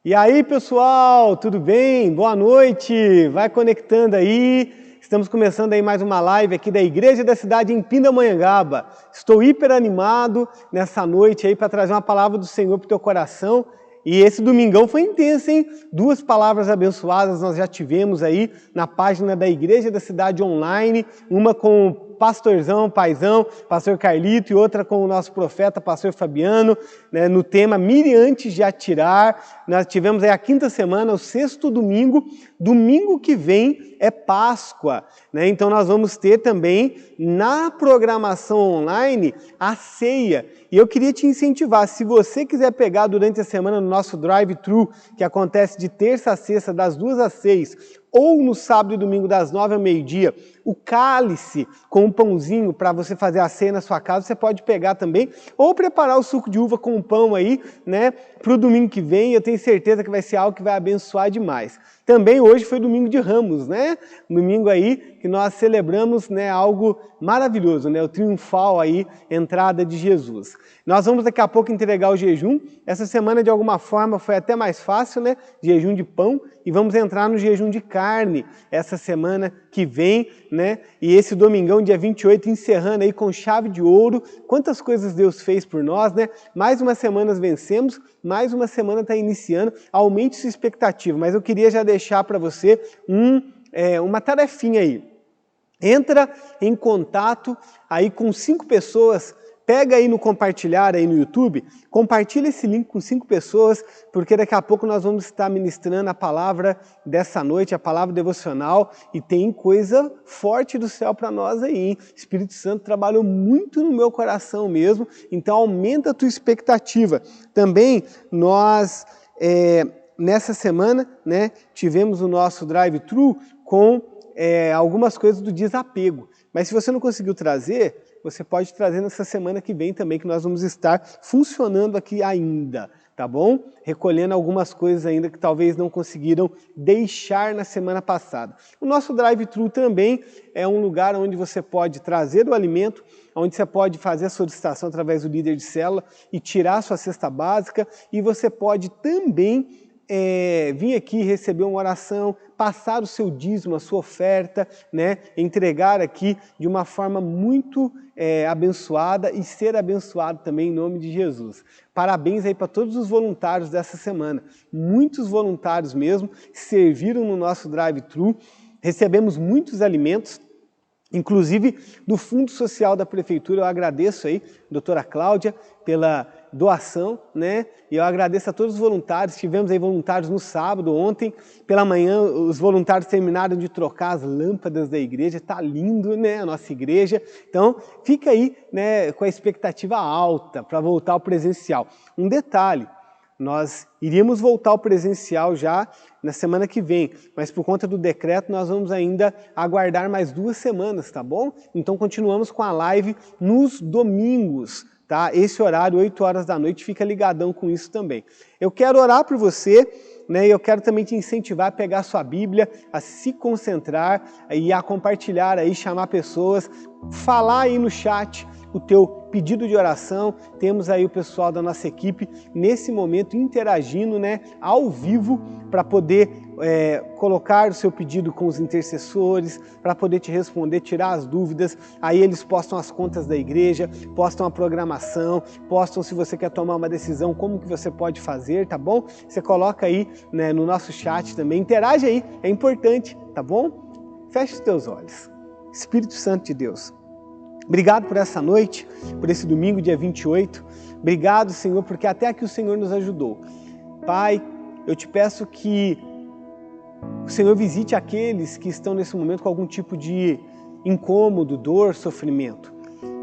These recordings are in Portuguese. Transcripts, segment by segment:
E aí, pessoal, tudo bem? Boa noite! Vai conectando aí. Estamos começando aí mais uma live aqui da Igreja da Cidade em Pindamonhangaba. Estou hiper animado nessa noite aí para trazer uma palavra do Senhor para o teu coração. E esse domingão foi intenso, hein? 2 palavras abençoadas nós já tivemos aí na página da Igreja da Cidade Online, uma com o pastorzão, paizão, pastor Carlito, e outra com o nosso profeta, pastor Fabiano, né, no tema Mire antes de atirar. Nós tivemos aí a 5ª semana, o 6º domingo. Domingo que vem é Páscoa, né? Então nós vamos ter também na programação online a ceia. E eu queria te incentivar, se você quiser pegar durante a semana no nosso drive-thru, que acontece de terça a sexta, das 2 às 6, ou no sábado e domingo das 9 ao meio-dia, o cálice com um pãozinho para você fazer a ceia na sua casa, você pode pegar também, ou preparar o suco de uva com o pão aí, né, para o domingo que vem. Eu tenho certeza que vai ser algo que vai abençoar demais. Também hoje foi domingo de Ramos, né? Domingo aí que nós celebramos, né, algo maravilhoso, né? O triunfal aí, entrada de Jesus. Nós vamos daqui a pouco entregar o jejum. Essa semana, de alguma forma, foi até mais fácil, né? Jejum de pão. E vamos entrar no jejum de carne essa semana que vem, né? E esse domingão, dia 28, encerrando aí com chave de ouro. Quantas coisas Deus fez por nós, né? Mais uma semana vencemos, mais uma semana está iniciando. Aumente sua expectativa, mas eu queria já deixar para você uma tarefinha aí. Entra em contato aí com 5 pessoas. Pega aí no compartilhar aí no YouTube, compartilha esse link com 5 pessoas, porque daqui a pouco nós vamos estar ministrando a palavra dessa noite, a palavra devocional, e tem coisa forte do céu para nós aí, hein? O Espírito Santo trabalhou muito no meu coração mesmo, então aumenta a tua expectativa. Também nós, nessa semana, né, tivemos o nosso drive-thru com algumas coisas do desapego, mas se você não conseguiu trazer, você pode trazer nessa semana que vem também, que nós vamos estar funcionando aqui ainda, tá bom? Recolhendo algumas coisas ainda que talvez não conseguiram deixar na semana passada. O nosso drive-thru também é um lugar onde você pode trazer o alimento, onde você pode fazer a solicitação através do líder de célula e tirar a sua cesta básica, e você pode também vir aqui receber uma oração, passar o seu dízimo, a sua oferta, né? Entregar aqui de uma forma muito abençoada e ser abençoado também em nome de Jesus. Parabéns aí para todos os voluntários dessa semana. Muitos voluntários mesmo serviram no nosso drive-thru. Recebemos muitos alimentos. Inclusive, do Fundo Social da Prefeitura, eu agradeço aí, doutora Cláudia, pela doação, né? E eu agradeço a todos os voluntários. Tivemos aí voluntários no sábado, ontem, pela manhã, os voluntários terminaram de trocar as lâmpadas da igreja. Tá lindo, né? A nossa igreja. Então, fica aí, né, com a expectativa alta para voltar ao presencial. Um detalhe, nós iríamos voltar ao presencial já na semana que vem, mas por conta do decreto nós vamos ainda aguardar mais 2 semanas, tá bom? Então continuamos com a live nos domingos, tá? Esse horário, 8 horas da noite, fica ligadão com isso também. Eu quero orar por você, né? E eu quero também te incentivar a pegar a sua Bíblia, a se concentrar e a compartilhar aí, chamar pessoas, falar aí no chat o teu pedido de oração. Temos aí o pessoal da nossa equipe nesse momento interagindo, né, ao vivo, para poder colocar o seu pedido com os intercessores, para poder te responder, tirar as dúvidas. Aí eles postam as contas da igreja, postam a programação, postam se você quer tomar uma decisão, como que você pode fazer, tá bom? Você coloca aí, né, no nosso chat também, interage aí, é importante, tá bom? Feche os teus olhos. Espírito Santo de Deus, obrigado por essa noite, por esse domingo, dia 28. Obrigado, Senhor, porque até aqui o Senhor nos ajudou. Pai, eu te peço que o Senhor visite aqueles que estão nesse momento com algum tipo de incômodo, dor, sofrimento.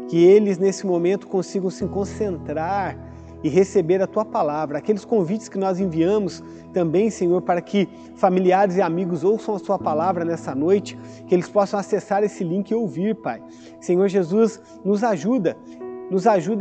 Que eles, nesse momento, consigam se concentrar e receber a Tua palavra. Aqueles convites que nós enviamos também, Senhor, para que familiares e amigos ouçam a Sua palavra nessa noite, que eles possam acessar esse link e ouvir, Pai. Senhor Jesus, nos ajuda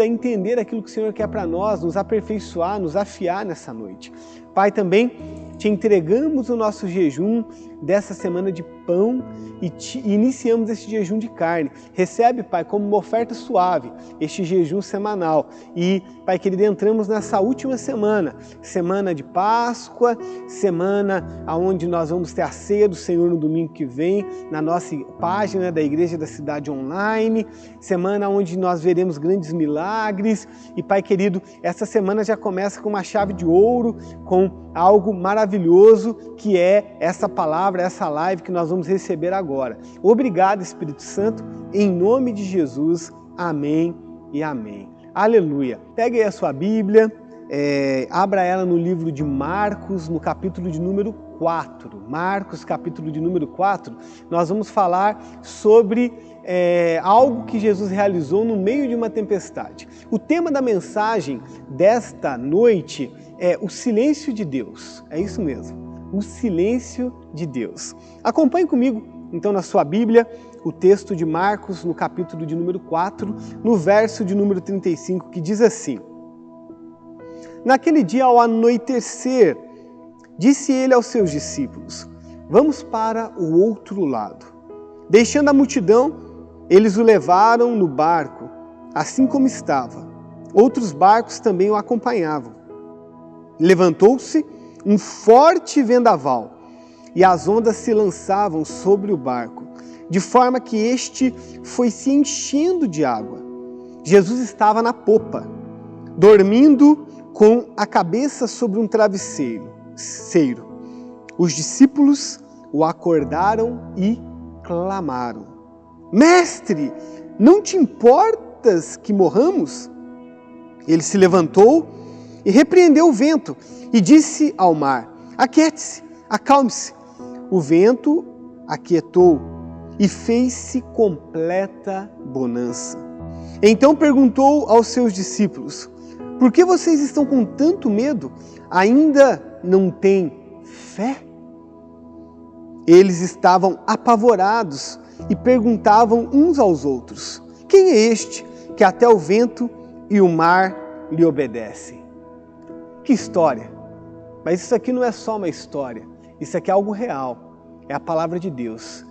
a entender aquilo que o Senhor quer para nós, nos aperfeiçoar, nos afiar nessa noite. Pai, também te entregamos o nosso jejum, dessa semana de pão e iniciamos este jejum de carne. Recebe, Pai, como uma oferta suave, este jejum semanal. E, Pai querido, entramos nessa última semana, semana de Páscoa, semana onde nós vamos ter a ceia do Senhor no domingo que vem, na nossa página da Igreja da Cidade Online, semana onde nós veremos grandes milagres. E, Pai querido, essa semana já começa com uma chave de ouro, com algo maravilhoso, que é essa palavra, essa live que nós vamos receber agora. Obrigado, Espírito Santo, em nome de Jesus. Amém e amém. Aleluia. Pegue aí a sua Bíblia, abra ela no livro de Marcos, no capítulo de número 4. Marcos, capítulo de número 4, nós vamos falar sobre algo que Jesus realizou no meio de uma tempestade. O tema da mensagem desta noite é o silêncio de Deus. É isso mesmo, o silêncio de Deus. Acompanhe comigo, então, na sua Bíblia, o texto de Marcos, no capítulo de número 4, no verso de número 35, que diz assim: Naquele dia, ao anoitecer, disse ele aos seus discípulos: Vamos para o outro lado. Deixando a multidão, eles o levaram no barco, assim como estava. Outros barcos também o acompanhavam. Levantou-se um forte vendaval, e as ondas se lançavam sobre o barco, de forma que este foi se enchendo de água. Jesus estava na popa, dormindo com a cabeça sobre um travesseiro. Os discípulos o acordaram e clamaram: Mestre, não te importas que morramos? Ele se levantou e repreendeu o vento e disse ao mar: Aquiete-se, acalme-se. O vento aquietou e fez-se completa bonança. Então perguntou aos seus discípulos: Por que vocês estão com tanto medo? Ainda não têm fé? Eles estavam apavorados e perguntavam uns aos outros: Quem é este que até o vento e o mar lhe obedecem? Que história! Mas isso aqui não é só uma história, isso aqui é algo real, é a palavra de Deus.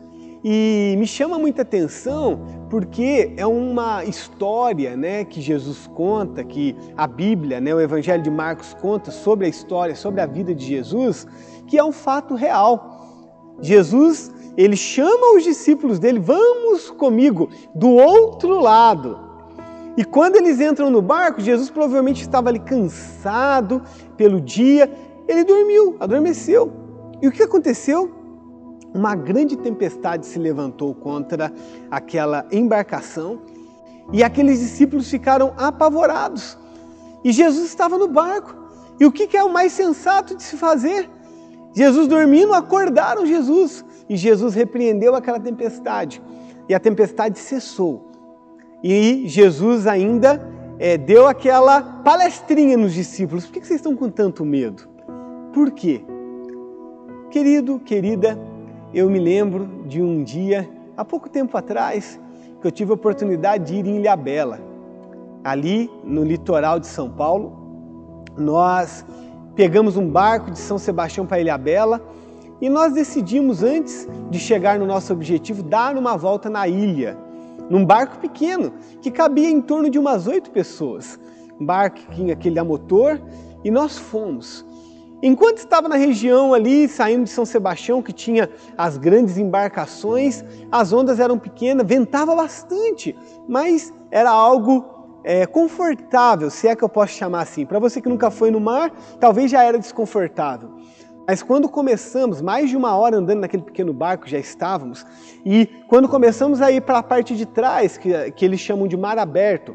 E me chama muita atenção porque é uma história, né, que Jesus conta, que a Bíblia, né, o Evangelho de Marcos conta sobre a história, sobre a vida de Jesus, que é um fato real. Jesus, ele chama os discípulos dele: vamos comigo do outro lado. E quando eles entram no barco, Jesus provavelmente estava ali cansado pelo dia, ele dormiu, adormeceu. E o que aconteceu? Uma grande tempestade se levantou contra aquela embarcação e aqueles discípulos ficaram apavorados. E Jesus estava no barco. E o que é o mais sensato de se fazer? Jesus dormindo, acordaram Jesus. E Jesus repreendeu aquela tempestade. E a tempestade cessou. E Jesus ainda deu aquela palestrinha nos discípulos: Por que vocês estão com tanto medo? Por quê? Querido, querida, eu me lembro de um dia, há pouco tempo atrás, que eu tive a oportunidade de ir em Ilhabela. Ali, no litoral de São Paulo, nós pegamos um barco de São Sebastião para Ilhabela e nós decidimos, antes de chegar no nosso objetivo, dar uma volta na ilha, num barco pequeno, que cabia em torno de umas 8 pessoas. Um barco que tinha aquele a motor, e nós fomos. Enquanto estava na região ali, saindo de São Sebastião, que tinha as grandes embarcações, as ondas eram pequenas, ventava bastante, mas era algo confortável, se é que eu posso chamar assim. Para você que nunca foi no mar, talvez já era desconfortável. Mas quando começamos, mais de 1 hora andando naquele pequeno barco, já estávamos, e quando começamos a ir para a parte de trás, que eles chamam de mar aberto,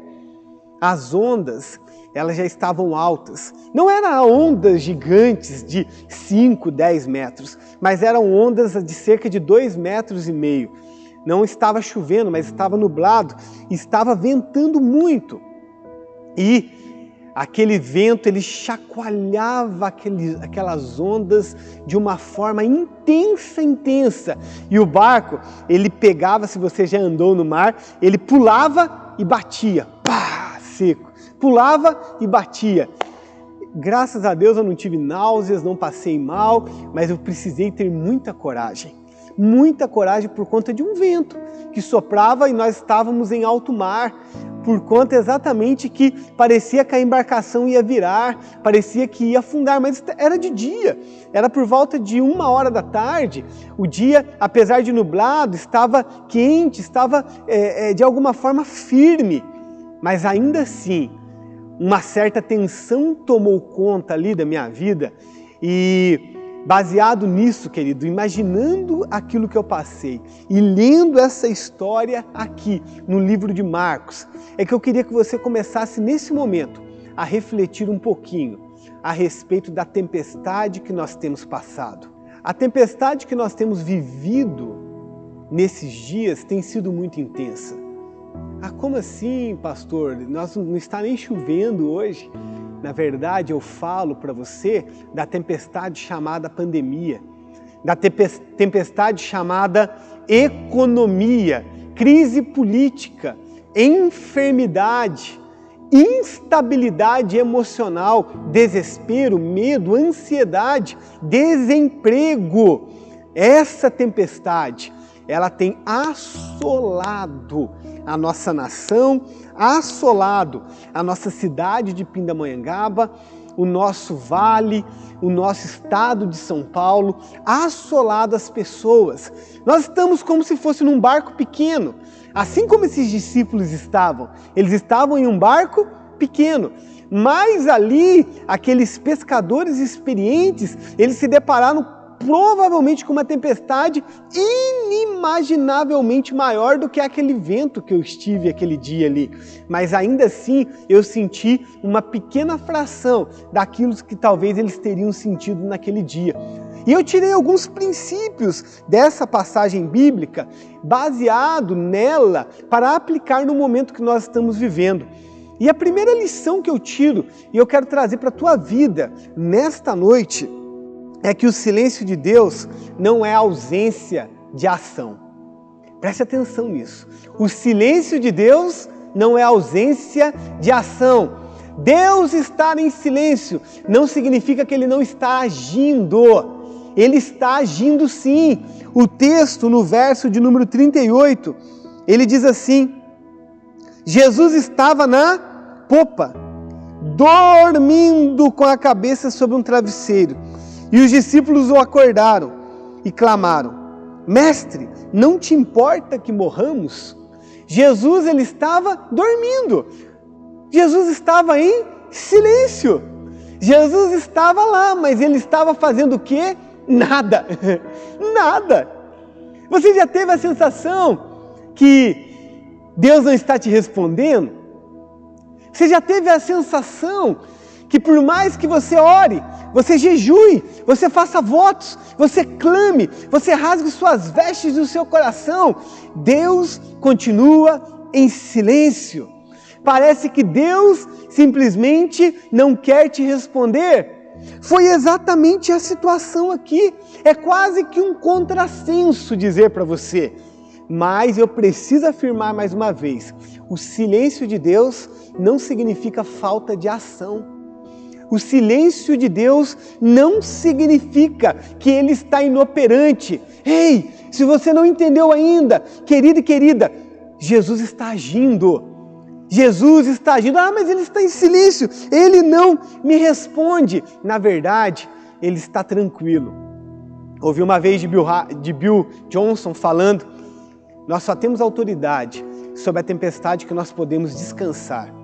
as ondas, elas já estavam altas. Não eram ondas gigantes de 5, 10 metros, mas eram ondas de cerca de 2,5 metros. Não estava chovendo, mas estava nublado, estava ventando muito. E aquele vento, ele chacoalhava aquelas ondas de uma forma intensa. E o barco, ele pegava, se você já andou no mar, ele pulava e batia, pá, seco. Pulava e batia. Graças a Deus eu não tive náuseas, não passei mal, mas eu precisei ter muita coragem por conta de um vento que soprava e nós estávamos em alto mar, por conta exatamente que parecia que a embarcação ia virar, parecia que ia afundar, mas era de dia, era por volta de 1h da tarde, o dia, apesar de nublado, estava quente, estava de alguma forma firme, mas ainda assim, uma certa tensão tomou conta ali da minha vida e baseado nisso, querido, imaginando aquilo que eu passei e lendo essa história aqui no livro de Marcos, é que eu queria que você começasse nesse momento a refletir um pouquinho a respeito da tempestade que nós temos passado. A tempestade que nós temos vivido nesses dias tem sido muito intensa. Ah, como assim, pastor? Nós não está nem chovendo hoje. Na verdade, eu falo para você da tempestade chamada pandemia, da tempestade chamada economia, crise política, enfermidade, instabilidade emocional, desespero, medo, ansiedade, desemprego. Essa tempestade, ela tem assolado a nossa nação, assolado a nossa cidade de Pindamonhangaba, o nosso vale, o nosso estado de São Paulo, assolado as pessoas. Nós estamos como se fosse num barco pequeno, assim como esses discípulos estavam. Eles estavam em um barco pequeno, mas ali, aqueles pescadores experientes, eles se depararam provavelmente com uma tempestade inimaginavelmente maior do que aquele vento que eu estive aquele dia ali. Mas ainda assim, eu senti uma pequena fração daquilo que talvez eles teriam sentido naquele dia. E eu tirei alguns princípios dessa passagem bíblica, baseado nela, para aplicar no momento que nós estamos vivendo. E a primeira lição que eu tiro, e eu quero trazer para a tua vida nesta noite, é que o silêncio de Deus não é ausência de ação. Preste atenção nisso. O silêncio de Deus não é ausência de ação. Deus estar em silêncio não significa que Ele não está agindo. Ele está agindo sim. O texto, no verso de número 38, ele diz assim: Jesus estava na popa, dormindo com a cabeça sobre um travesseiro. E os discípulos o acordaram e clamaram: Mestre, não te importa que morramos? Jesus, ele estava dormindo. Jesus estava em silêncio. Jesus estava lá, mas ele estava fazendo o quê? Nada. Nada. Você já teve a sensação que Deus não está te respondendo? Você já teve a sensação que por mais que você ore, você jejue, você faça votos, você clame, você rasgue suas vestes do seu coração, Deus continua em silêncio. Parece que Deus simplesmente não quer te responder. Foi exatamente a situação aqui. É quase que um contrassenso dizer para você. Mas eu preciso afirmar mais uma vez, o silêncio de Deus não significa falta de ação. O silêncio de Deus não significa que Ele está inoperante. Ei, se você não entendeu ainda, querido e querida, Jesus está agindo. Jesus está agindo. Ah, mas Ele está em silêncio. Ele não me responde. Na verdade, Ele está tranquilo. Ouvi uma vez de Bill Johnson falando: nós só temos autoridade sobre a tempestade que nós podemos descansar.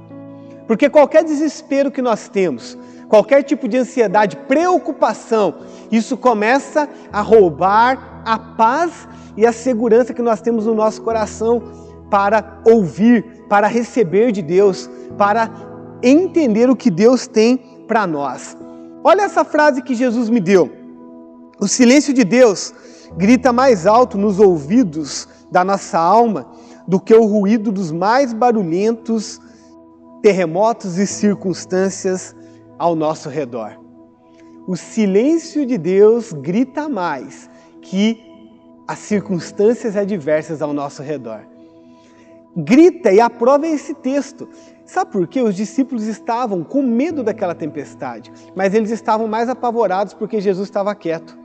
Porque qualquer desespero que nós temos, qualquer tipo de ansiedade, preocupação, isso começa a roubar a paz e a segurança que nós temos no nosso coração para ouvir, para receber de Deus, para entender o que Deus tem para nós. Olha essa frase que Jesus me deu: o silêncio de Deus grita mais alto nos ouvidos da nossa alma do que o ruído dos mais barulhentos terremotos e circunstâncias ao nosso redor. O silêncio de Deus grita mais que as circunstâncias adversas ao nosso redor. Grita, e a prova é esse texto. Sabe por quê? Os discípulos estavam com medo daquela tempestade, mas eles estavam mais apavorados porque Jesus estava quieto.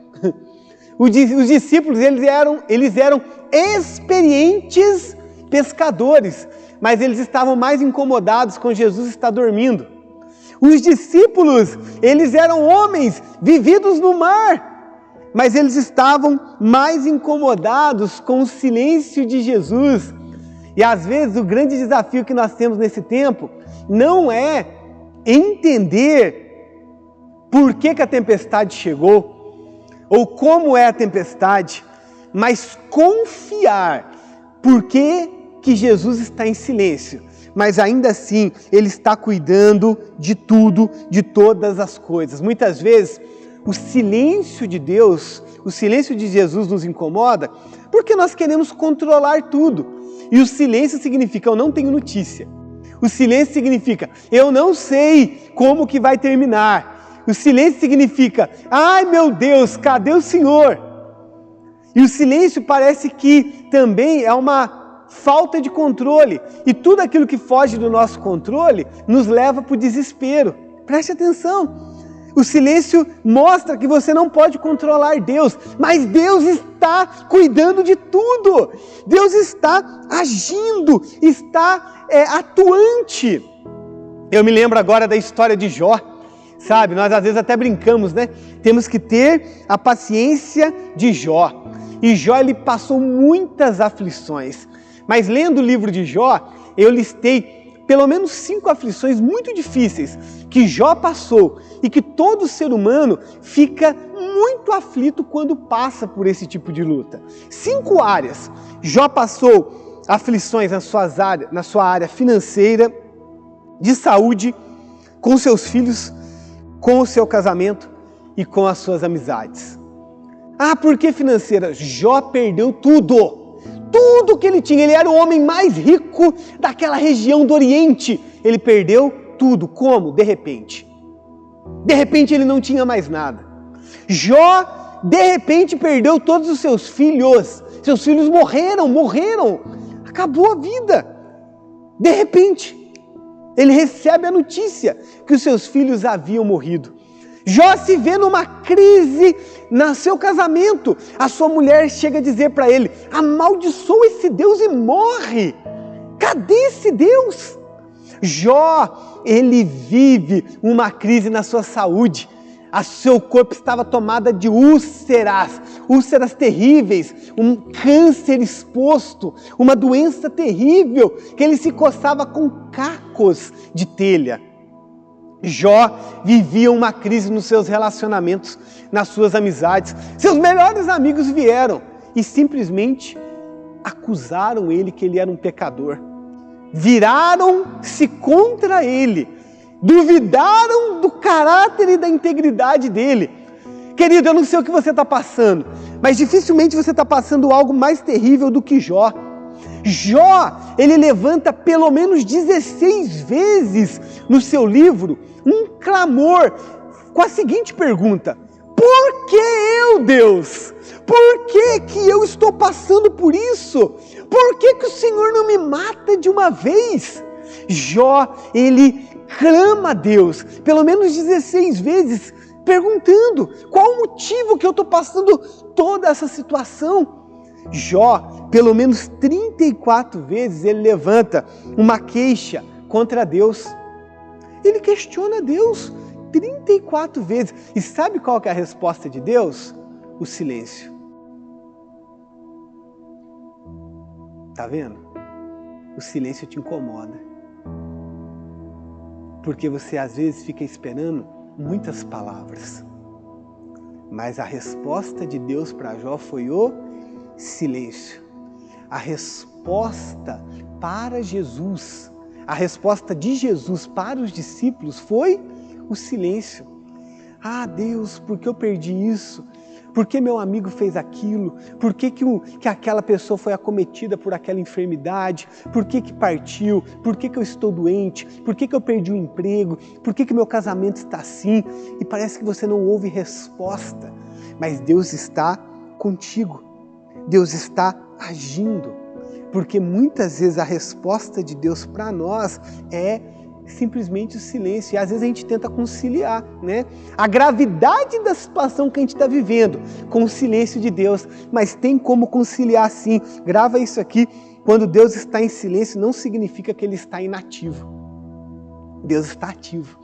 Os discípulos, eles eram experientes pescadores, mas eles estavam mais incomodados com Jesus estar dormindo. Os discípulos, eles eram homens vividos no mar, mas eles estavam mais incomodados com o silêncio de Jesus. E às vezes o grande desafio que nós temos nesse tempo não é entender por que a tempestade chegou, ou como é a tempestade, mas confiar por que Jesus está em silêncio. Mas ainda assim, Ele está cuidando de tudo, de todas as coisas. Muitas vezes, o silêncio de Deus, o silêncio de Jesus nos incomoda, porque nós queremos controlar tudo. E o silêncio significa, eu não tenho notícia. O silêncio significa, eu não sei como que vai terminar. O silêncio significa, ai meu Deus, cadê o Senhor? E o silêncio parece que também é uma falta de controle. E tudo aquilo que foge do nosso controle nos leva para o desespero. Preste atenção. O silêncio mostra que você não pode controlar Deus, mas Deus está cuidando de tudo. Deus está agindo, está atuante. Eu me lembro agora da história de Jó, sabe? Nós às vezes até brincamos, né? Temos que ter a paciência de Jó. E Jó, ele passou muitas aflições. Mas lendo o livro de Jó, eu listei pelo menos 5 aflições muito difíceis que Jó passou e que todo ser humano fica muito aflito quando passa por esse tipo de luta. 5 áreas. Jó passou aflições na sua área financeira, de saúde, com seus filhos, com o seu casamento e com as suas amizades. Ah, por que financeira? Jó perdeu tudo. Tudo que ele tinha, ele era o homem mais rico daquela região do Oriente. Ele perdeu tudo. Como? De repente. De repente ele não tinha mais nada. Jó, de repente, perdeu todos os seus filhos. Seus filhos morreram. Acabou a vida. De repente, ele recebe a notícia que os seus filhos haviam morrido. Jó se vê numa crise no seu casamento. A sua mulher chega a dizer para ele, amaldiçoa esse Deus e morre. Cadê esse Deus? Jó, ele vive uma crise na sua saúde. O seu corpo estava tomado de úlceras terríveis, um câncer exposto, uma doença terrível, que ele se coçava com cacos de telha. Jó vivia uma crise nos seus relacionamentos, nas suas amizades. Seus melhores amigos vieram e simplesmente acusaram ele que ele era um pecador. Viraram-se contra ele, duvidaram do caráter e da integridade dele. Querido, eu não sei o que você está passando, mas dificilmente você está passando algo mais terrível do que Jó. Jó, ele levanta pelo menos 16 vezes no seu livro um clamor com a seguinte pergunta: por que eu, Deus? Por que eu estou passando por isso? Por que o Senhor não me mata de uma vez? Jó, ele clama a Deus pelo menos 16 vezes, perguntando qual o motivo que eu estou passando toda essa situação. Jó, pelo menos 34 vezes, ele levanta uma queixa contra Deus. Ele questiona Deus 34 vezes. E sabe qual que é a resposta de Deus? O silêncio. Tá vendo? O silêncio te incomoda. Porque você às vezes fica esperando muitas palavras. Mas a resposta de Deus para Jó foi o silêncio. A resposta para Jesus, a resposta de Jesus para os discípulos foi o silêncio. Ah, Deus, por que eu perdi isso? Por que meu amigo fez aquilo? Por que aquela pessoa foi acometida por aquela enfermidade? Por que partiu? Por que eu estou doente? Por que eu perdi o emprego? Por que meu casamento está assim? E parece que você não ouve resposta. Mas Deus está contigo. Deus está agindo. Porque muitas vezes a resposta de Deus para nós é simplesmente o silêncio. E às vezes a gente tenta conciliar, né? A gravidade da situação que a gente está vivendo com o silêncio de Deus. Mas tem como conciliar sim. Grava isso aqui. Quando Deus está em silêncio, não significa que Ele está inativo. Deus está ativo.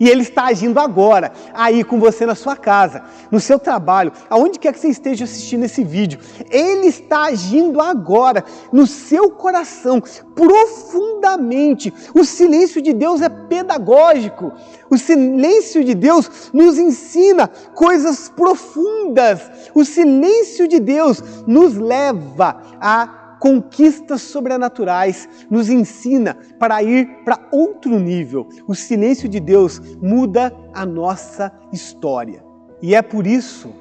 E Ele está agindo agora, aí com você na sua casa, no seu trabalho, aonde quer que você esteja assistindo esse vídeo. Ele está agindo agora, no seu coração, profundamente. O silêncio de Deus é pedagógico. O silêncio de Deus nos ensina coisas profundas. O silêncio de Deus nos leva a conquistas sobrenaturais, nos ensina para ir para outro nível. O silêncio de Deus muda a nossa história. E é por isso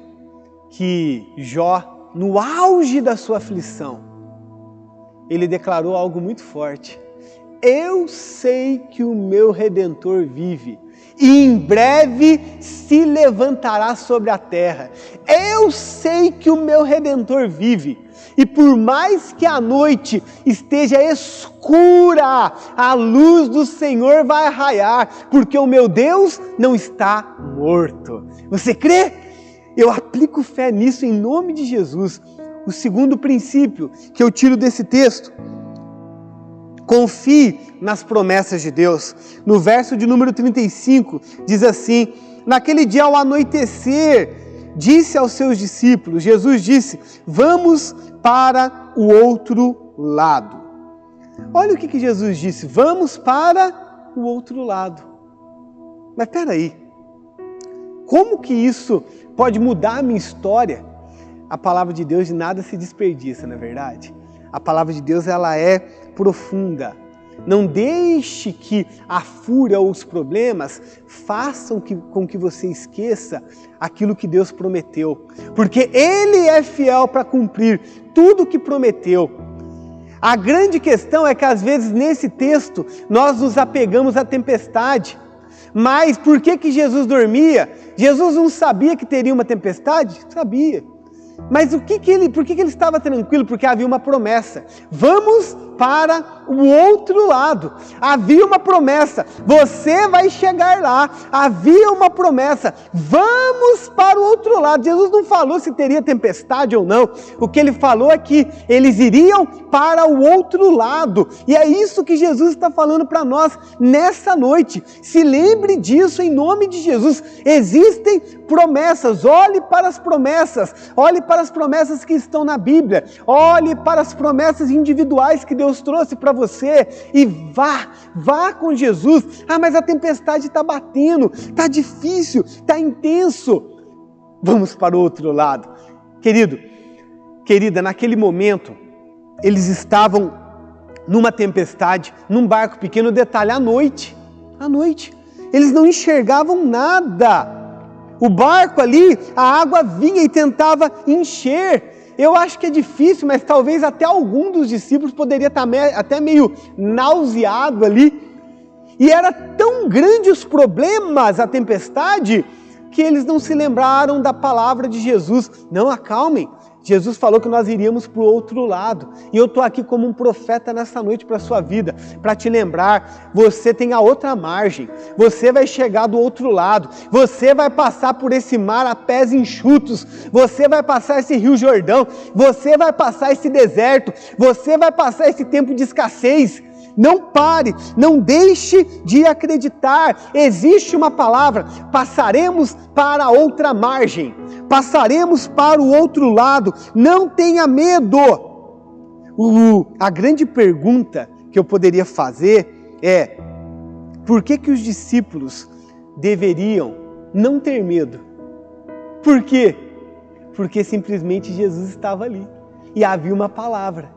que Jó, no auge da sua aflição, ele declarou algo muito forte. Eu sei que o meu Redentor vive e em breve se levantará sobre a terra. Eu sei que o meu Redentor vive. E por mais que a noite esteja escura, a luz do Senhor vai raiar, porque o meu Deus não está morto. Você crê? Eu aplico fé nisso em nome de Jesus. O segundo princípio que eu tiro desse texto: confie nas promessas de Deus. No verso de número 35, diz assim: naquele dia ao anoitecer, disse aos seus discípulos, Jesus disse, vamos para o outro lado. Olha o que Jesus disse, vamos para o outro lado. Mas peraí, como que isso pode mudar a minha história? A palavra de Deus de nada se desperdiça, não é verdade? A palavra de Deus, ela é profunda. Não deixe que a fúria ou os problemas façam com que você esqueça aquilo que Deus prometeu. Porque Ele é fiel para cumprir tudo o que prometeu. A grande questão é que às vezes nesse texto nós nos apegamos à tempestade. Mas por que Jesus dormia? Jesus não sabia que teria uma tempestade? Sabia. Mas por que ele estava tranquilo? Porque havia uma promessa. Vamos para o outro lado. Havia uma promessa. Você vai chegar lá. Havia uma promessa. Vamos para o outro lado. Jesus não falou se teria tempestade ou não. O que ele falou é que eles iriam para o outro lado. E é isso que Jesus está falando para nós nessa noite. Se lembre disso em nome de Jesus. Existem promessas. Olhe para as promessas. Olhe para as promessas que estão na Bíblia. Olhe para as promessas individuais que Deus trouxe para você e vá com Jesus. Ah, mas a tempestade está batendo, está difícil, está intenso. Vamos para o outro lado. Querido, querida, naquele momento, eles estavam numa tempestade, num barco pequeno, detalhe, à noite, eles não enxergavam nada. O barco ali, a água vinha e tentava encher. Eu acho que é difícil, mas talvez até algum dos discípulos poderia estar até meio nauseado ali. E era tão grande os problemas, a tempestade, que eles não se lembraram da palavra de Jesus. Não, acalmem. Jesus falou que nós iríamos para o outro lado. E eu estou aqui como um profeta nessa noite para a sua vida, para te lembrar, você tem a outra margem, você vai chegar do outro lado, você vai passar por esse mar a pés enxutos, você vai passar esse rio Jordão, você vai passar esse deserto, você vai passar esse tempo de escassez. Não pare, não deixe de acreditar. Existe uma palavra, passaremos para outra margem, passaremos para o outro lado, não tenha medo. A grande pergunta que eu poderia fazer é, por que os discípulos deveriam não ter medo? Por quê? Porque simplesmente Jesus estava ali e havia uma palavra.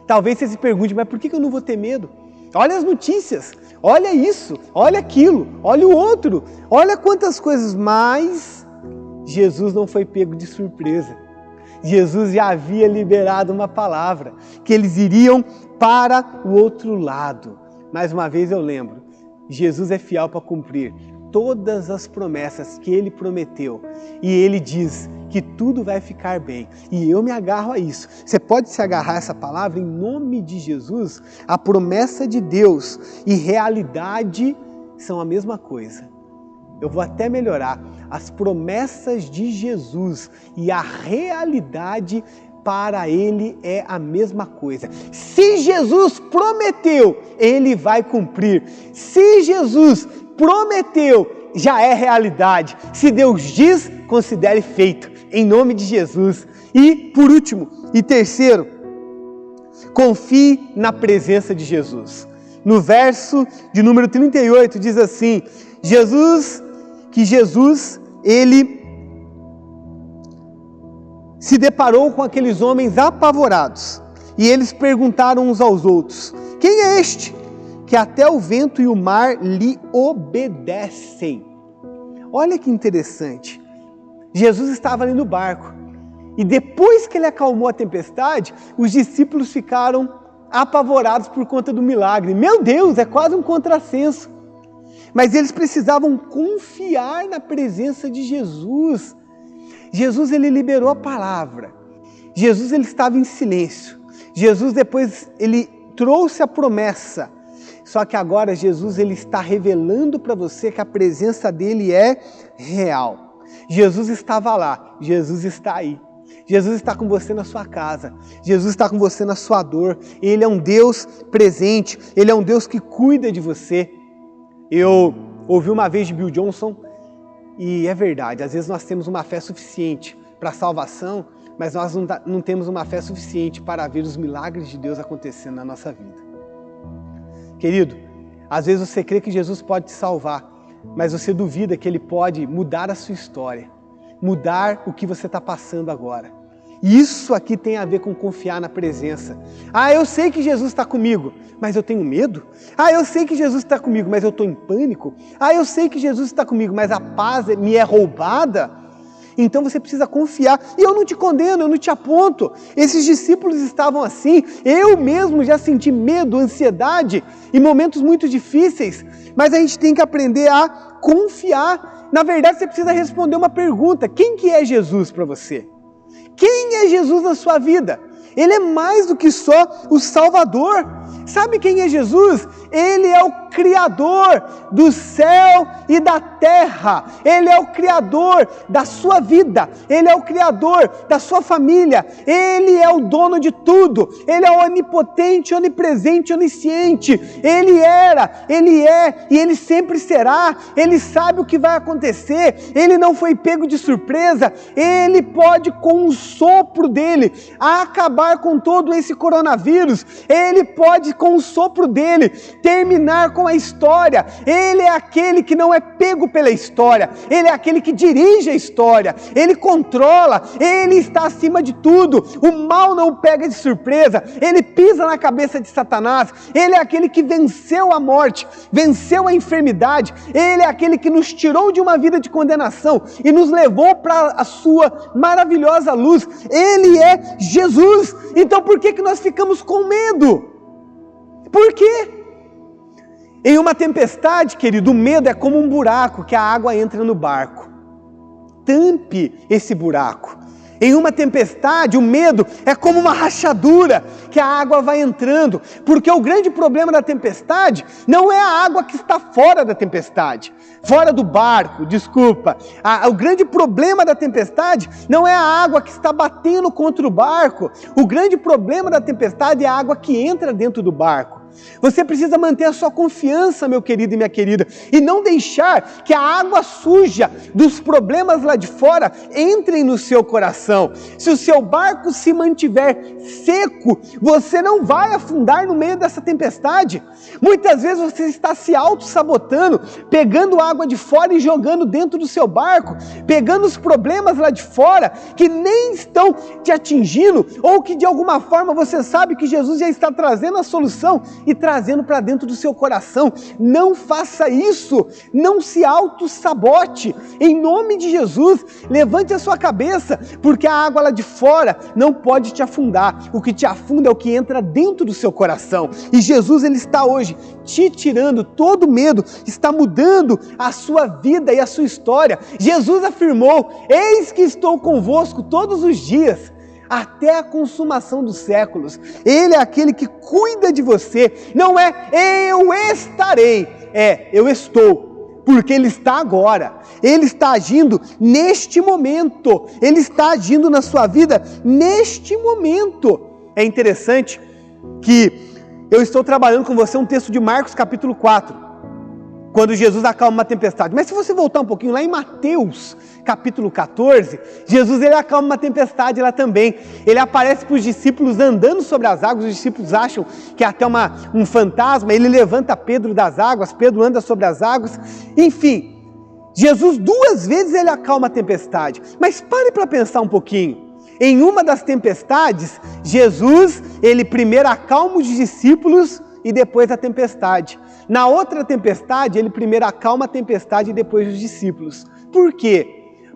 Talvez você se pergunte, mas por que eu não vou ter medo? Olha as notícias, olha isso, olha aquilo, olha o outro, olha quantas coisas, mas Jesus não foi pego de surpresa. Jesus já havia liberado uma palavra, que eles iriam para o outro lado. Mais uma vez eu lembro, Jesus é fiel para cumprir todas as promessas que Ele prometeu. E Ele diz que tudo vai ficar bem. E eu me agarro a isso. Você pode se agarrar a essa palavra em nome de Jesus? A promessa de Deus e realidade são a mesma coisa. Eu vou até melhorar. As promessas de Jesus e a realidade para Ele é a mesma coisa. Se Jesus prometeu, Ele vai cumprir. Se Jesus prometeu, já é realidade. Se Deus diz, considere feito. Em nome de Jesus. E, por último, e terceiro, confie na presença de Jesus. No verso de número 38 diz assim, Jesus, ele se deparou com aqueles homens apavorados e eles perguntaram uns aos outros, quem é este que até o vento e o mar lhe obedecem? Olha que interessante, Jesus estava ali no barco e depois que ele acalmou a tempestade, os discípulos ficaram apavorados por conta do milagre. Meu Deus, é quase um contrassenso. Mas eles precisavam confiar na presença de Jesus. Jesus, ele liberou a palavra. Jesus, ele estava em silêncio. Jesus, depois, ele trouxe a promessa. Só que agora Jesus, ele está revelando para você que a presença dele é real. Jesus estava lá. Jesus está aí. Jesus está com você na sua casa. Jesus está com você na sua dor. Ele é um Deus presente. Ele é um Deus que cuida de você. Eu ouvi uma vez de Bill Johnson, e é verdade, às vezes nós temos uma fé suficiente para a salvação, mas nós não temos uma fé suficiente para ver os milagres de Deus acontecendo na nossa vida. Querido, às vezes você crê que Jesus pode te salvar, mas você duvida que Ele pode mudar a sua história, mudar o que você está passando agora. Isso aqui tem a ver com confiar na presença. Ah, eu sei que Jesus está comigo, mas eu tenho medo. Ah, eu sei que Jesus está comigo, mas eu estou em pânico. Ah, eu sei que Jesus está comigo, mas a paz me é roubada. Então você precisa confiar. E eu não te condeno, eu não te aponto. Esses discípulos estavam assim. Eu mesmo já senti medo, ansiedade em momentos muito difíceis. Mas a gente tem que aprender a confiar. Na verdade, você precisa responder uma pergunta. Quem que é Jesus para você? Quem é Jesus na sua vida? Ele é mais do que só o Salvador. Sabe quem é Jesus? Ele é o Criador do céu e da terra. Ele é o Criador da sua vida. Ele é o Criador da sua família. Ele é o dono de tudo. Ele é onipotente, onipresente, onisciente. Ele era, Ele é e Ele sempre será. Ele sabe o que vai acontecer. Ele não foi pego de surpresa. Ele pode, com um sopro dele, acabar com todo esse coronavírus. Ele pode, com o sopro dele, terminar com a história. Ele é aquele que não é pego pela história. Ele é aquele que dirige a história. Ele controla. Ele está acima de tudo. O mal não o pega de surpresa. Ele pisa na cabeça de Satanás. Ele é aquele que venceu a morte, venceu a enfermidade. Ele é aquele que nos tirou de uma vida de condenação e nos levou para a sua maravilhosa luz. Ele é Jesus. Então por que nós ficamos com medo? Por quê? Em uma tempestade, querido, o medo é como um buraco que a água entra no barco. Tampe esse buraco. Em uma tempestade, o medo é como uma rachadura que a água vai entrando, porque o grande problema da tempestade não é a água que está fora da tempestade, fora do barco, desculpa. O grande problema da tempestade não é a água que está batendo contra o barco. O grande problema da tempestade é a água que entra dentro do barco. Você precisa manter a sua confiança, meu querido e minha querida, e não deixar que a água suja dos problemas lá de fora entrem no seu coração. Se o seu barco se mantiver seco, você não vai afundar no meio dessa tempestade. Muitas vezes você está se auto-sabotando, pegando água de fora e jogando dentro do seu barco, pegando os problemas lá de fora que nem estão te atingindo, ou que de alguma forma você sabe que Jesus já está trazendo a solução e trazendo para dentro do seu coração. Não faça isso, não se auto-sabote. Em nome de Jesus, levante a sua cabeça, porque a água lá de fora não pode te afundar. O que te afunda é o que entra dentro do seu coração. E Jesus, Ele está hoje te tirando todo medo, está mudando a sua vida e a sua história. Jesus afirmou: eis que estou convosco todos os dias, até a consumação dos séculos. Ele é aquele que cuida de você. Não é eu estarei, eu estou, porque Ele está agora. Ele está agindo neste momento. Ele está agindo na sua vida neste momento. É interessante que eu estou trabalhando com você um texto de Marcos capítulo 4. Quando Jesus acalma uma tempestade. Mas se você voltar um pouquinho lá em Mateus, capítulo 14, Jesus ele acalma uma tempestade lá também. Ele aparece para os discípulos andando sobre as águas, os discípulos acham que é até um fantasma, ele levanta Pedro das águas, Pedro anda sobre as águas, enfim. Jesus 2 vezes ele acalma a tempestade. Mas pare para pensar um pouquinho. Em uma das tempestades, Jesus, ele primeiro acalma os discípulos e depois a tempestade. Na outra tempestade, ele primeiro acalma a tempestade e depois os discípulos. Por quê?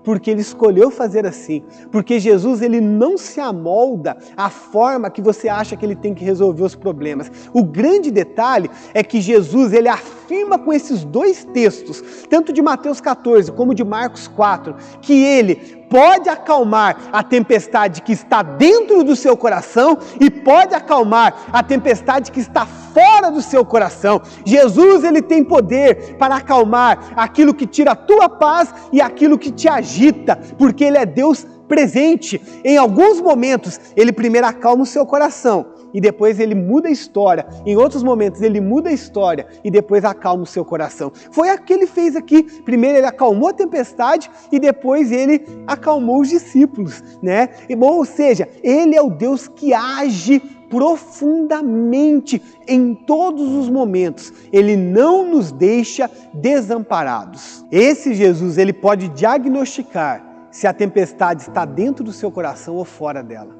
Porque ele escolheu fazer assim. Porque Jesus ele não se amolda à forma que você acha que ele tem que resolver os problemas. O grande detalhe é que Jesus ele afirma com esses 2 textos, tanto de Mateus 14 como de Marcos 4, que ele pode acalmar a tempestade que está dentro do seu coração e pode acalmar a tempestade que está fora do seu coração. Jesus ele tem poder para acalmar aquilo que tira a tua paz e aquilo que te agita, porque ele é Deus presente. Em alguns momentos, ele primeiro acalma o seu coração e depois ele muda a história. Em outros momentos, ele muda a história e depois acalma o seu coração. Foi o que ele fez aqui. Primeiro ele acalmou a tempestade e depois ele acalmou os discípulos, né? Ou seja, ele é o Deus que age profundamente em todos os momentos. Ele não nos deixa desamparados. Esse Jesus, ele pode diagnosticar se a tempestade está dentro do seu coração ou fora dela.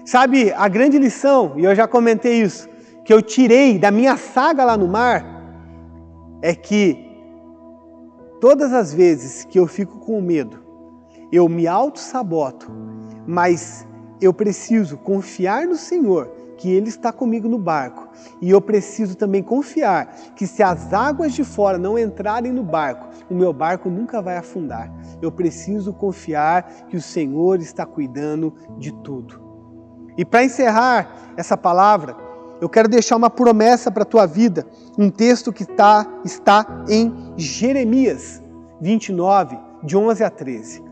Sabe, a grande lição, e eu já comentei isso, que eu tirei da minha saga lá no mar, é que todas as vezes que eu fico com medo, eu me auto-saboto, mas eu preciso confiar no Senhor, que Ele está comigo no barco. E eu preciso também confiar que se as águas de fora não entrarem no barco, o meu barco nunca vai afundar. Eu preciso confiar que o Senhor está cuidando de tudo. E para encerrar essa palavra, eu quero deixar uma promessa para a tua vida, um texto que está em Jeremias 29, de 11 a 13.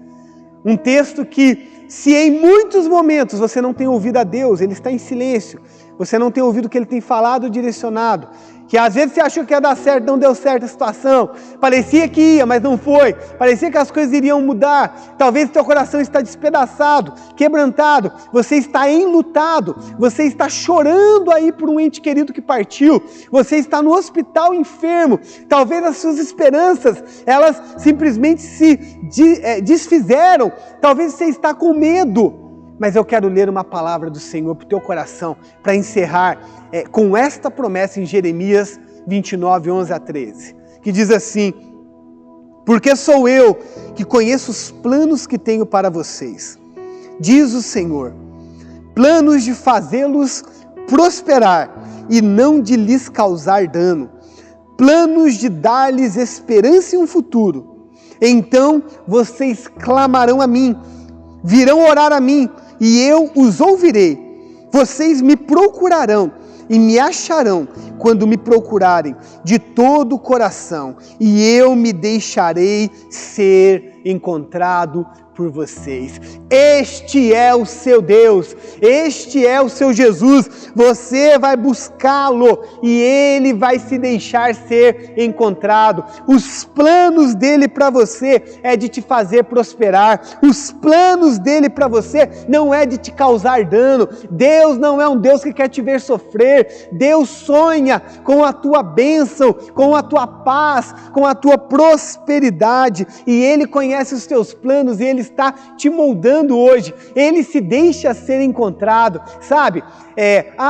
Um texto que, se em muitos momentos você não tem ouvido a Deus, Ele está em silêncio, você não tem ouvido o que Ele tem falado, direcionado, que às vezes você achou que ia dar certo, não deu certo a situação, parecia que ia, mas não foi, parecia que as coisas iriam mudar, talvez teu coração está despedaçado, quebrantado, você está enlutado, você está chorando aí por um ente querido que partiu, você está no hospital enfermo, talvez as suas esperanças, elas simplesmente se desfizeram, talvez você está com medo, mas eu quero ler uma palavra do Senhor para o teu coração, para encerrar com esta promessa em Jeremias 29, 11 a 13, que diz assim: porque sou eu que conheço os planos que tenho para vocês, diz o Senhor, planos de fazê-los prosperar e não de lhes causar dano, planos de dar-lhes esperança e um futuro. Então vocês clamarão a mim, virão orar a mim, e eu os ouvirei. Vocês me procurarão e me acharão quando me procurarem de todo o coração, e eu me deixarei ser encontrado por vocês. Este é o seu Deus, este é o seu Jesus, você vai buscá-lo e ele vai se deixar ser encontrado. Os planos dele para você é de te fazer prosperar, os planos dele para você não é de te causar dano. Deus não é um Deus que quer te ver sofrer, Deus sonha com a tua bênção, com a tua paz, com a tua prosperidade, e ele conhece os teus planos e ele está te moldando hoje, ele se deixa ser encontrado, sabe?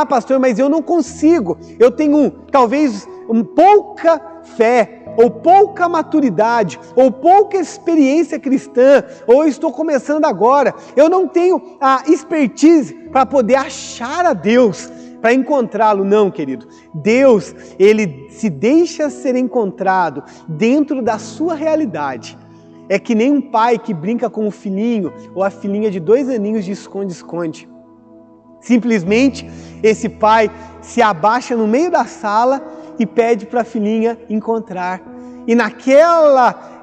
Pastor, mas eu não consigo, eu tenho talvez pouca fé, ou pouca maturidade, ou pouca experiência cristã, ou estou começando agora, eu não tenho a expertise para poder achar a Deus, para encontrá-lo. Não, querido, Deus, ele se deixa ser encontrado dentro da sua realidade. É que nem um pai que brinca com o filhinho ou a filhinha de 2 aninhos de esconde-esconde. Simplesmente esse pai se abaixa no meio da sala e pede para a filhinha encontrar. E naquela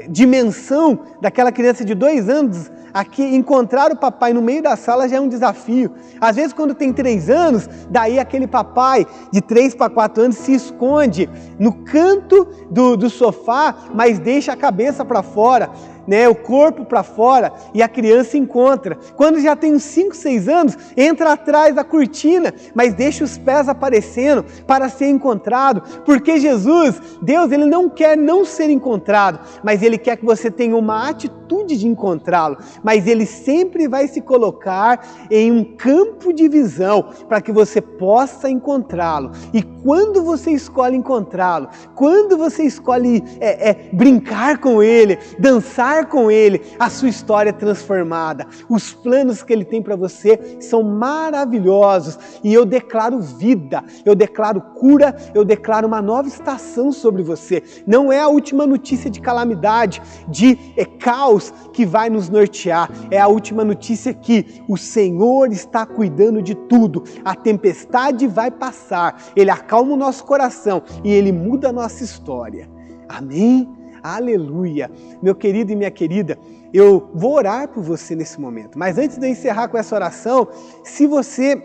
dimensão daquela criança de 2 anos, aqui encontrar o papai no meio da sala já é um desafio. Às vezes quando tem 3 anos, daí aquele papai de 3 para 4 anos se esconde no canto do sofá, mas deixa a cabeça para fora, né, o corpo para fora, e a criança encontra. Quando já tem uns 5, 6 anos, entra atrás da cortina, mas deixa os pés aparecendo para ser encontrado, porque Jesus, Deus, Ele não quer não ser encontrado, mas Ele quer que você tenha uma atitude de encontrá-lo, mas Ele sempre vai se colocar em um campo de visão para que você possa encontrá-lo. E quando você escolhe encontrá-lo, quando você escolhe brincar com Ele, dançar com Ele, a sua história é transformada. Os planos que Ele tem para você são maravilhosos, e eu declaro vida, eu declaro cura, eu declaro uma nova estação sobre você. Não é a última notícia de calamidade, de caos que vai nos nortear, é a última notícia que o Senhor está cuidando de tudo. A tempestade vai passar, Ele acalma o nosso coração e Ele muda a nossa história. Amém? Aleluia! Meu querido e minha querida, eu vou orar por você nesse momento, mas antes de eu encerrar com essa oração, se você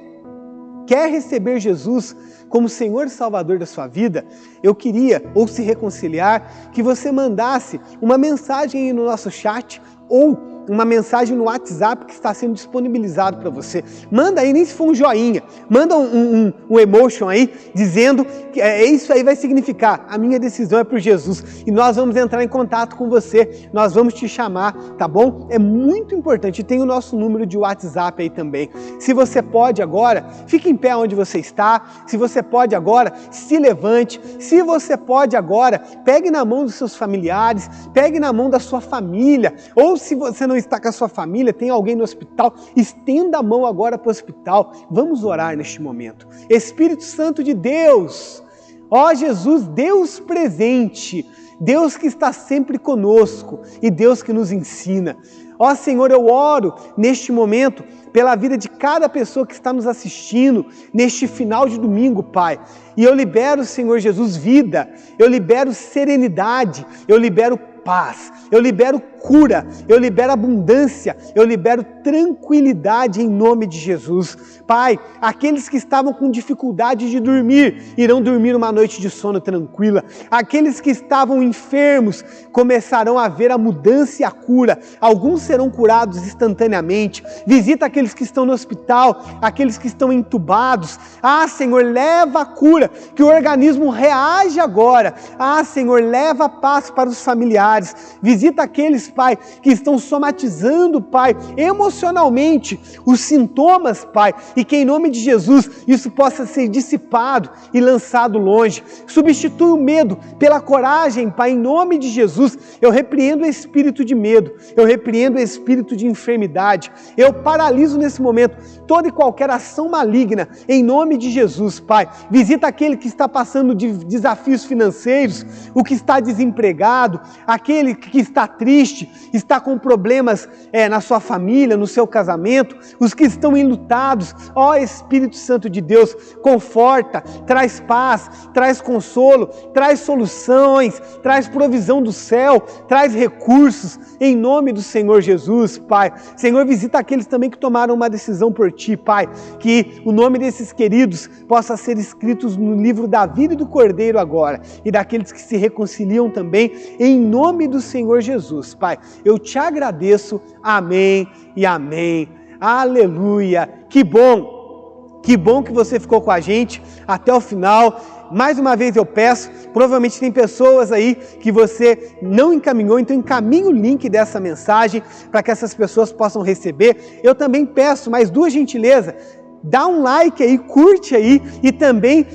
quer receber Jesus como Senhor e Salvador da sua vida, eu queria, ou se reconciliar, que você mandasse uma mensagem aí no nosso chat, ou uma mensagem no WhatsApp que está sendo disponibilizado para você. Manda aí, nem se for um joinha, manda um emotion aí, dizendo que isso aí vai significar, a minha decisão é por Jesus, e nós vamos entrar em contato com você, nós vamos te chamar, tá bom? É muito importante, tem o nosso número de WhatsApp aí também. Se você pode agora, fique em pé onde você está, se você pode agora, se levante, se você pode agora, pegue na mão dos seus familiares, pegue na mão da sua família, ou se você não está com a sua família, tem alguém no hospital, estenda a mão agora para o hospital. Vamos orar neste momento. Espírito Santo de Deus, ó Jesus, Deus presente, Deus que está sempre conosco e Deus que nos ensina. Ó Senhor, eu oro neste momento pela vida de cada pessoa que está nos assistindo neste final de domingo, Pai. E eu libero, Senhor Jesus, vida, eu libero serenidade, eu libero paz, eu libero cura, eu libero abundância, eu libero tranquilidade em nome de Jesus. Pai, aqueles que estavam com dificuldade de dormir, irão dormir uma noite de sono tranquila. Aqueles que estavam enfermos, começarão a ver a mudança e a cura. Alguns serão curados instantaneamente. Visita aqueles que estão no hospital, aqueles que estão entubados. Ah, Senhor, leva a cura, que o organismo reage agora. Ah, Senhor, leva a paz para os familiares. Visita aqueles, Pai, que estão somatizando, Pai, emocionalmente os sintomas, Pai, e que em nome de Jesus isso possa ser dissipado e lançado longe. Substitui o medo pela coragem, Pai, em nome de Jesus. Eu repreendo o espírito de medo, eu repreendo o espírito de enfermidade, eu paraliso nesse momento toda e qualquer ação maligna, em nome de Jesus, Pai. Visita aquele que está passando de desafios financeiros, o que está desempregado, aquele que está triste, está com problemas na sua família, no seu casamento, os que estão enlutados. Ó Espírito Santo de Deus, conforta, traz paz, traz consolo, traz soluções, traz provisão do céu, traz recursos, em nome do Senhor Jesus, Pai. Senhor, visita aqueles também que tomaram uma decisão por Ti, Pai, que o nome desses queridos possa ser escritos no livro da vida e do Cordeiro agora, e daqueles que se reconciliam também, em nome do Senhor Jesus, Pai. Eu Te agradeço, amém e amém. Aleluia, que bom que você ficou com a gente até o final. Mais uma vez eu peço, provavelmente tem pessoas aí que você não encaminhou, então encaminhe o link dessa mensagem para que essas pessoas possam receber. Eu também peço mais duas gentilezas, dá um like aí, curte aí e também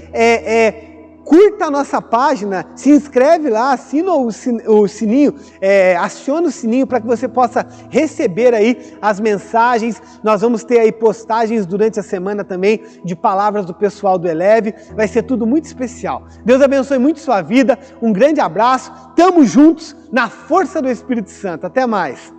curta a nossa página, se inscreve lá, assina o sininho, aciona o sininho para que você possa receber aí as mensagens. Nós vamos ter aí postagens durante a semana também de palavras do pessoal do Eleve. Vai ser tudo muito especial. Deus abençoe muito sua vida. Um grande abraço. Tamo juntos na força do Espírito Santo. Até mais.